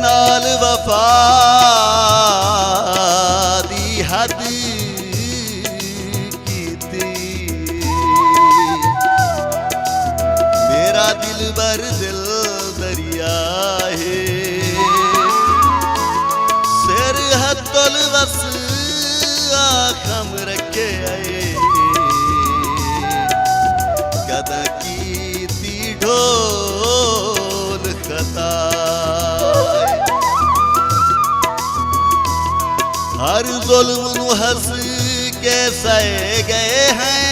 नाल वफा दी हद कीती। मेरा दिल बर दिल दरिया है, सिर हतुल वस आखम रखे आए। कदा कीती ढोल खता, हर जुल्म नू हंस के सहे गए हैं।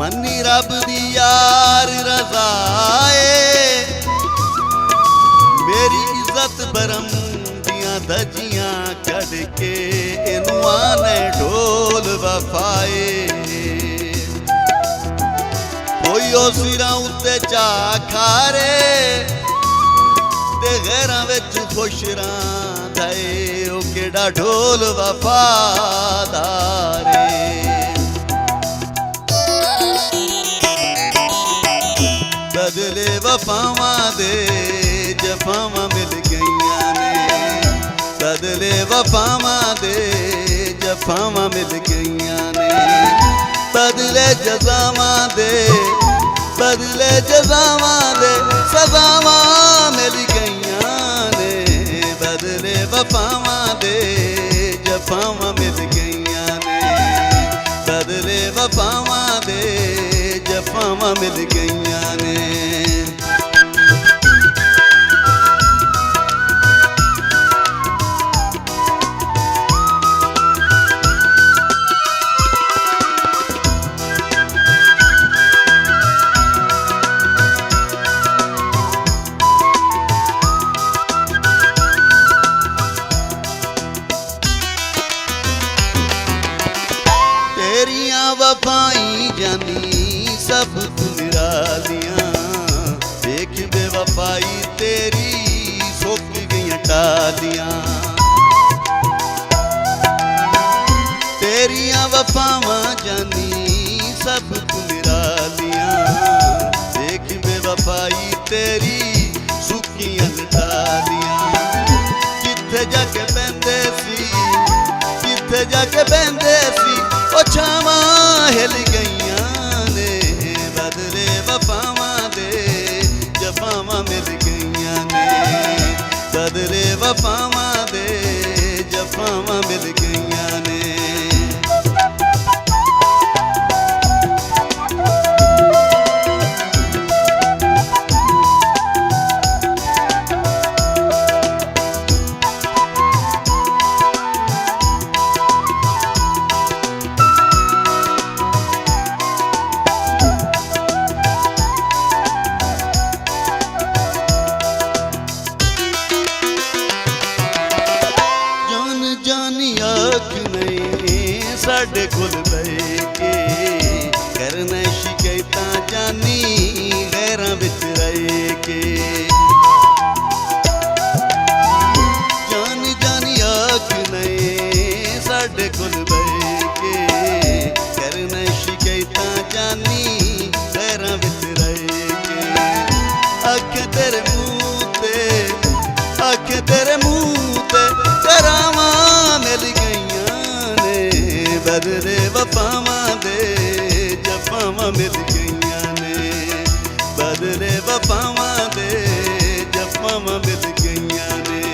मन्नी रब दी यार रज़ाए, मेरी इज्जत बरम दियां धजियां कढ़ के इनू आने ढोल वफाए। कोई ओ सिरां उत्ते चा खारे ते गैरां विच खुश रहांदा ए, ओ केड़ा ढोल वफादारे। बदले वफावां दे जफावां मिल गईयां ने, बदले वफावां दे जफावां मिल गईयां ने। बदले जज़ावां दे, बदले जज़ावां दे सज़ावां मिल गईयां ने। बदले वफावां दे जफावां मिल गईयां ने, बदले वफावां दे जफावां मिल गईयां ने। तेरियां वफाई जानी सब निरालियां, देख बेवफाई तेरी सोक गईयां टालियां। तेरियां वफावां जानी सब निरालियां, देख बेवफाई तेरी सुकियां टालियां। जिथे जाके बहंदे सी, जिथे जाके बहंदे सी, ओ छावां हिल गईयां ने। बदले वफावां दे जफावां मिल गईयां ने, बदले वफावां दे जफावां मिल गईयां ने। साडे कोल बह के करना शिकायतां जानी गैरां विच रह के। जान जानी आख नहीं साडे कोल बह के करना शिकायतां जानी गैरां विच रह के। अख तेरे मुँह ते, अख तेरे मुँह ते करावां मिल गईयां ने। बदले वफावां दे जफावां मिल गईयां ने, बदले वफावां दे जफावां मिल गईयां ने।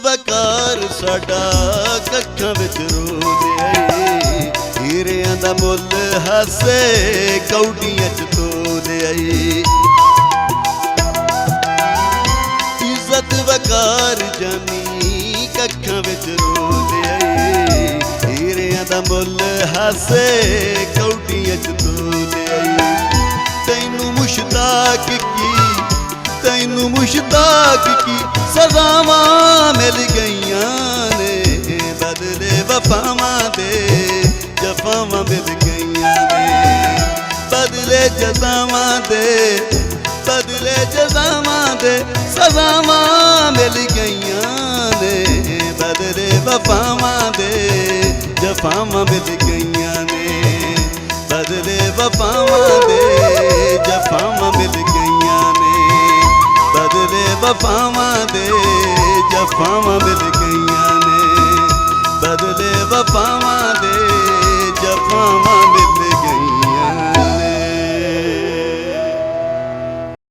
वकार साडा कक्खां विच रोलिया, हीरियां दा मुल हासे कौडियां च तोलिया। इज्जत वकार जानी कक्खां विच रोलिया, हीरियां दा मुल हासे कौडियां च तोलिया। तैनू मुश्ताक की, तैनू ਮੈਨੂੰ ਮੁਸ਼ਤਾਕ ਕੀ ਸਜ਼ਾਵਾਂ ਮਿਲ ਗਈਆਂ ਨੇ ਬਦਲੇ ਵਫਾਵਾਂ ਦੇ ਜਫਾਵਾਂ ਮਿਲ ਗਈਆਂ ਨੇ ਬਦਲੇ ਜਜ਼ਾਵਾਂ ਦੇ ਬਦਲੇ ਜਜ਼ਾਵਾਂ ਦੇ ਸਜ਼ਾਵਾਂ ਮਿਲ ਗਈਆਂ ਨੇ ਬਦਲੇ ਵਫਾਵਾਂ ਦੇ ਜਫਾਵਾਂ ਮਿਲ ਗਈਆਂ ਨੇ ਬਦਲੇ ਵਫਾਵਾਂ ਦੇ ਜਫਾਵਾਂ ਮਿਲ ਗਈਆਂ ਨੇ ਬਦਲੇ ਵਫਾਵਾਂ ਦੇ ਜਫਾਵਾਂ ਮਿਲ ਗਈਆਂ ਨੇ ਬਦਲੇ ਵਫਾਵਾਂ ਦੇ ਜਫਾਵਾਂ